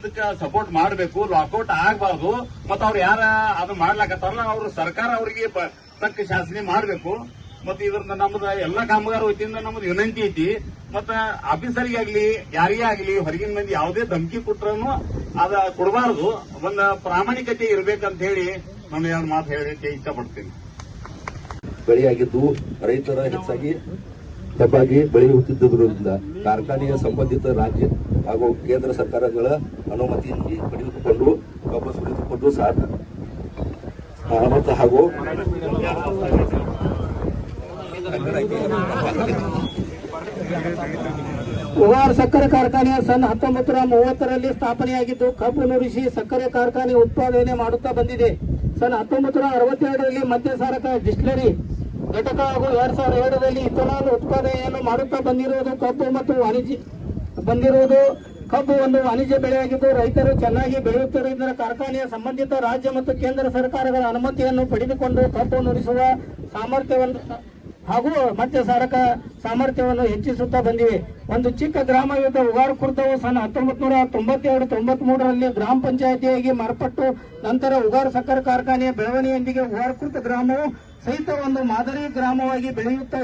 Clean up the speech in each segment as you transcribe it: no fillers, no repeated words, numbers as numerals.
ಅದಕ್ಕೆ ಸಪೋರ್ಟ್ ಮಾಡಬೇಕು, ಲಾಕೌಟ್ ಆಗಬಾರ್ದು. ಮತ್ತ ಅವ್ರು ಯಾರ ಅದು ಮಾಡ್ಲಾಕತ್ತಾರಲ್ಲ ಅವ್ರ ಸರ್ಕಾರ ಅವರಿಗೆ ತಕ್ಕ ಶಾಸನೆ ಮಾಡಬೇಕು. ಮತ್ತೆ ಇದ್ರಿಂದ ನಮ್ದು ಎಲ್ಲಾ ಕಾಮಗಾರ ವತಿಯಿಂದ ನಮ್ದು ವಿನಂತಿ ಐತಿ. ಮತ್ತ ಆಫೀಸರ್ಗೆ ಆಗ್ಲಿ ಯಾರಿಗೇ ಆಗ್ಲಿ ಹೊರಗಿನ ಮಂದಿ ಯಾವುದೇ ಧಮಕಿ ಕೊಟ್ರೂ ಅದ ಕೊಡಬಾರದು. ಒಂದು ಪ್ರಾಮಾಣಿಕತೆ ಇರ್ಬೇಕಂತ ಹೇಳಿ ನಾನು ಎರಡು ಮಾತು ಹೇಳಕ್ಕೆ ಇಷ್ಟಪಡ್ತೀನಿ. ಬೆಳೆಯಾಗಿದ್ದು ರೈತರ ಹೆಚ್ಚಾಗಿ ಹೆಬ್ಬಾಗಿ ಬೆಳೆಯುತ್ತಿದ್ದುದರಿಂದ ಕಾರ್ಖಾನೆಯ ಸಂಬಂಧಿತ ರಾಜ್ಯ ಹಾಗೂ ಕೇಂದ್ರ ಸರ್ಕಾರಗಳ ಅನುಮತಿ ಪಡೆದುಕೊಂಡು ಕಬ್ಬು ಸುರಿದುಕೊಂಡು ಮತ್ತು ಹಾಗೂ ಉಗಾರ್ ಸಕ್ಕರೆ ಕಾರ್ಖಾನೆ ಸನ್ 1930ರಲ್ಲಿ ಸ್ಥಾಪನೆಯಾಗಿದ್ದು ಕಬ್ಬು ನುರಿಸಿ ಸಕ್ಕರೆ ಕಾರ್ಖಾನೆ ಉತ್ಪಾದನೆ ಮಾಡುತ್ತಾ ಬಂದಿದೆ. ಸನ್ 1962ರಲ್ಲಿ ಮದ್ಯಸಾರಕ ಡಿಸ್ಟಿಲರಿ ಘಟಕ ಹಾಗೂ 2007ರಲ್ಲಿ ಇಥನಾಲ್ ಉತ್ಪಾದನೆಯನ್ನು ಮಾಡುತ್ತಾ ಬಂದಿರುವುದು ಕಬ್ಬು ಒಂದು ವಾಣಿಜ್ಯ ಬೆಳೆಯಾಗಿದ್ದು ರೈತರು ಚೆನ್ನಾಗಿ ಬೆಳೆಯುತ್ತಿರುವುದರಿಂದ ಕಾರ್ಖಾನೆಯ ಸಂಬಂಧಿತ ರಾಜ್ಯ ಮತ್ತು ಕೇಂದ್ರ ಸರ್ಕಾರಗಳ ಅನುಮತಿಯನ್ನು ಪಡೆದುಕೊಂಡು ಕಬ್ಬು ನುರಿಸುವ ಸಾಮರ್ಥ್ಯವನ್ನು ಹಾಗೂ ಮದ್ಯಸಾರಕ ಸಾಮರ್ಥ್ಯವನ್ನು ಹೆಚ್ಚಿಸುತ್ತಾ ಬಂದಿವೆ. ಒಂದು ಚಿಕ್ಕ ಗ್ರಾಮವಿದ್ದ ಉಗಾರ್ ಖುರ್ದವು ಸನ್ 1992-93ರಲ್ಲಿ ಗ್ರಾಮ ಪಂಚಾಯಿತಿಯಾಗಿ ಮಾರ್ಪಟ್ಟು ನಂತರ ಉಗಾರ್ ಸಕ್ಕರೆ ಕಾರ್ಖಾನೆಯ ಬೆಳವಣಿಗೆಯೊಂದಿಗೆ ಉಗಾರ್ ಖುರ್ದ ಗ್ರಾಮವು ಸಹಿತ ಒಂದು ಮಾದರಿ ಗ್ರಾಮವಾಗಿ ಬೆಳೆಯುತ್ತಾ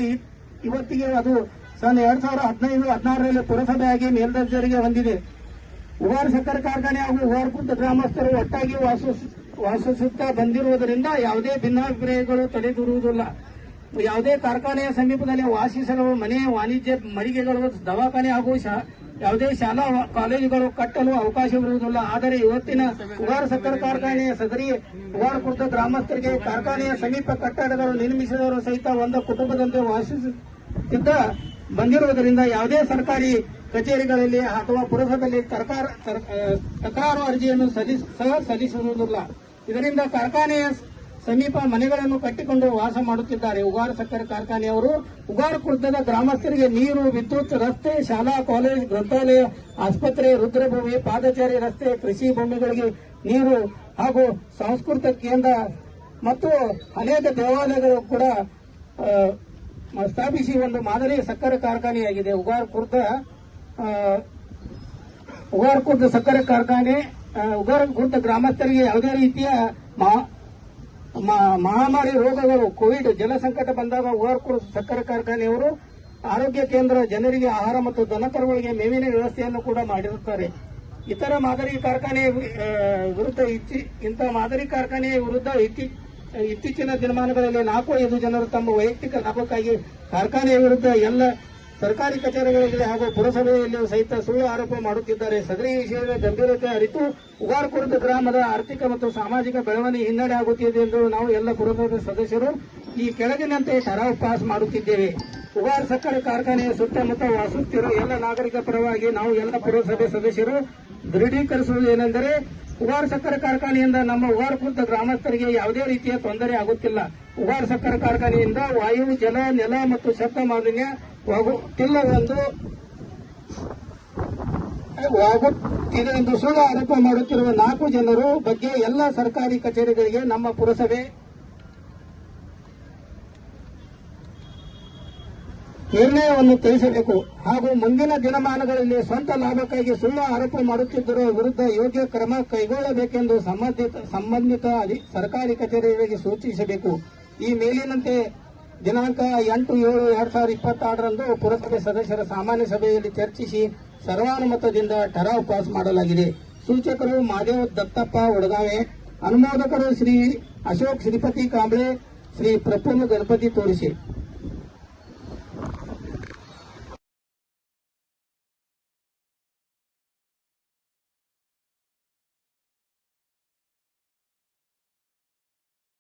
ಇವತ್ತಿಗೆ ಅದು ಸನ್ 2015-16ರಲ್ಲಿ ಪುರಸಭೆಯಾಗಿ ಮೇಲ್ದರ್ಜೆಗೆ ಹೊಂದಿದೆ. ಉಗಾರ್ ಸಕ್ಕರೆ ಕಾರ್ಖಾನೆ ಹಾಗೂ ಉಗಾರ್ ಖುರ್ದ ಗ್ರಾಮಸ್ಥರು ಒಟ್ಟಾಗಿ ವಾಸಿಸುತ್ತಾ ಬಂದಿರುವುದರಿಂದ ಯಾವುದೇ ಭಿನ್ನಾಭಿಪ್ರಾಯಗಳು ತಲೆದೂರುವುದಿಲ್ಲ. ಯಾವುದೇ ಕಾರ್ಖಾನೆಯ ಸಮೀಪದಲ್ಲಿ ವಾಸಿಸಲು ಮನೆ, ವಾಣಿಜ್ಯ ಮಳಿಗೆಗಳು, ದವಾಖಾನೆ ಹಾಗೂ ಯಾವುದೇ ಶಾಲಾ ಕಾಲೇಜುಗಳು ಕಟ್ಟಲು ಅವಕಾಶವಿರುವುದಿಲ್ಲ. ಆದರೆ ಇವತ್ತಿನ ಉಗಾರ್ ಸಕ್ಕರೆ ಕಾರ್ಖಾನೆಯ ಸದರಿ ಉಗಾರ್ ಖುರ್ದ ಗ್ರಾಮಸ್ಥರಿಗೆ ಕಾರ್ಖಾನೆಯ ಸಮೀಪ ಕಟ್ಟಡಗಳು ನಿರ್ಮಿಸಿದವರು ಸಹಿತ ಒಂದು ಕುಟುಂಬದಂತೆ ವಾಸಿಸುತ್ತಿದ್ದ ಬಂದಿರುವುದರಿಂದ ಯಾವುದೇ ಸರ್ಕಾರಿ ಕಚೇರಿಗಳಲ್ಲಿ ಅಥವಾ ಪುರಸಭೆಯಲ್ಲಿ ತಕರಾರು ಅರ್ಜಿಯನ್ನು ಸಲ್ಲಿಸುವುದಿಲ್ಲ. ಇದರಿಂದ ಕಾರ್ಖಾನೆಯ ಸಮೀಪ ಮನೆಗಳನ್ನು ಕಟ್ಟಿಕೊಂಡು ವಾಸ ಮಾಡುತ್ತಿದ್ದಾರೆ. ಉಗಾರ್ ಸಕ್ಕರೆ ಕಾರ್ಖಾನೆಯವರು ಉಗಾರ್ ಖುರ್ದದ ಗ್ರಾಮಸ್ಥರಿಗೆ ನೀರು, ವಿದ್ಯುತ್, ರಸ್ತೆ, ಶಾಲಾ, ಕಾಲೇಜ್, ಗ್ರಂಥಾಲಯ, ಆಸ್ಪತ್ರೆ, ರುದ್ರಭೂಮಿ, ಪಾದಚಾರಿ ರಸ್ತೆ, ಕೃಷಿ ಭೂಮಿಗಳಿಗೆ ನೀರು ಹಾಗೂ ಸಾಂಸ್ಕೃತಿಕ ಕೇಂದ್ರ ಮತ್ತು ಅನೇಕ ದೇವಾಲಯಗಳು ಕೂಡ ಸ್ಥಾಪಿಸಿ ಒಂದು ಮಾದರಿ ಸಕ್ಕರೆ ಕಾರ್ಖಾನೆಯಾಗಿದೆ. ಉಗಾರ್ ಖುರ್ದ ಸಕ್ಕರೆ ಕಾರ್ಖಾನೆ ಉಗಾರ್ ಖುರ್ದ ಗ್ರಾಮಸ್ಥರಿಗೆ ಯಾವುದೇ ರೀತಿಯ ಮಹಾಮಾರಿ ರೋಗಗಳು, ಕೋವಿಡ್, ಜಲಸಂಕಟ ಬಂದಾಗ ಉಗಾರ್ ಖುರ್ದ ಸಕ್ಕರೆ ಕಾರ್ಖಾನೆಯವರು ಆರೋಗ್ಯ ಕೇಂದ್ರ, ಜನರಿಗೆ ಆಹಾರ ಮತ್ತು ದನಕರುಗಳಿಗೆ ಮೇವಿನ ವ್ಯವಸ್ಥೆಯನ್ನು ಕೂಡ ಮಾಡಿರುತ್ತಾರೆ. ಇತರ ಮಾದರಿ ಕಾರ್ಖಾನೆಯ ವಿರುದ್ಧ ಇತ್ತೀಚಿನ ದಿನಮಾನಗಳಲ್ಲಿ 4-5 ಜನರು ತಮ್ಮ ವೈಯಕ್ತಿಕ ಲಾಭಕ್ಕಾಗಿ ಕಾರ್ಖಾನೆಯ ವಿರುದ್ಧ ಎಲ್ಲ ಸರ್ಕಾರಿ ಕಚೇರಿಗಳಲ್ಲಿ ಹಾಗೂ ಪುರಸಭೆಯಲ್ಲಿಯೂ ಸಹಿತ ಸುಳ್ಳು ಆರೋಪ ಮಾಡುತ್ತಿದ್ದಾರೆ. ಸದರಿ ವಿಷಯದ ಗಂಭೀರತೆ ಅರಿತು ಉಗಾರ್ ಖುರ್ದ ಗ್ರಾಮದ ಆರ್ಥಿಕ ಮತ್ತು ಸಾಮಾಜಿಕ ಬೆಳವಣಿಗೆ ಹಿನ್ನಡೆ ಆಗುತ್ತಿದೆ ಎಂದು ನಾವು ಎಲ್ಲ ಪುರಸಭೆ ಸದಸ್ಯರು ಈ ಕೆಳಗಿನಂತೆ ಠರಾವ್ ಪಾಸ್ ಮಾಡುತ್ತಿದ್ದೇವೆ. ಉಗಾರ್ ಸಕ್ಕರೆ ಕಾರ್ಖಾನೆಯ ಸುತ್ತಮುತ್ತ ವಾಸಿಸುತ್ತಿರುವ ಎಲ್ಲ ನಾಗರಿಕ ಪರವಾಗಿ ನಾವು ಎಲ್ಲ ಪುರಸಭೆ ಸದಸ್ಯರು ದೃಢೀಕರಿಸುವುದೇನೆಂದರೆ ಉಗಾರ್ ಸಕ್ಕರೆ ಕಾರ್ಖಾನೆಯಿಂದ ನಮ್ಮ ಉಗಾರ್ ಖುರ್ದ ಗ್ರಾಮಸ್ಥರಿಗೆ ಯಾವುದೇ ರೀತಿಯ ತೊಂದರೆ ಆಗುತ್ತಿಲ್ಲ. ಉಗಾರ್ ಸಕ್ಕರೆ ಕಾರ್ಖಾನೆಯಿಂದ ವಾಯು, ಜಲ, ನೆಲ ಮತ್ತು ಶಬ್ದ ಮಾಲಿನ್ಯವಾಗುತ್ತಿಲ್ಲವೆಂದು ಎಂದು ಸುಳ್ಳು ಆರೋಪ ಮಾಡುತ್ತಿರುವ 4 ಜನರು ಬಗ್ಗೆ ಎಲ್ಲ ಸರ್ಕಾರಿ ಕಚೇರಿಗಳಿಗೆ ನಮ್ಮ ಪುರಸಭೆ ನಿರ್ಣಯವನ್ನು ತಿಳಿಸಬೇಕು ಹಾಗೂ ಮುಂದಿನ ದಿನಮಾನಗಳಲ್ಲಿ ಸ್ವಂತ ಲಾಭಕ್ಕಾಗಿ ಸುಳ್ಳು ಆರೋಪ ಮಾಡುತ್ತಿದ್ದರ ವಿರುದ್ಧ ಯೋಗ್ಯ ಕ್ರಮ ಕೈಗೊಳ್ಳಬೇಕೆಂದು ಸಂಬಂಧಿತ ಸರ್ಕಾರಿ ಕಚೇರಿಗಳಿಗೆ ಸೂಚಿಸಬೇಕು. ಈ ಮೇಲಿನಂತೆ ದಿನಾಂಕ 8/7/2026ರಂದು ಪುರಸಭೆ ಸದಸ್ಯರ ಸಾಮಾನ್ಯ ಸಭೆಯಲ್ಲಿ ಚರ್ಚಿಸಿ ಸರ್ವಾನುಮತದಿಂದ ಠರಾವ್ ಪಾಸ್ ಮಾಡಲಾಗಿದೆ. ಸೂಚಕರು ಮಾದೇವ್ ದತ್ತಪ್ಪ ವಡಗಾವೆ, ಅನುಮೋದಕರು ಶ್ರೀ ಅಶೋಕ್ ಶ್ರೀಪತಿ ಕಾಂಬ್ಳೆ, ಶ್ರೀ ಪ್ರಫುಲ್ಲ ಗಣಪತಿ ತೋರಿಸಿ.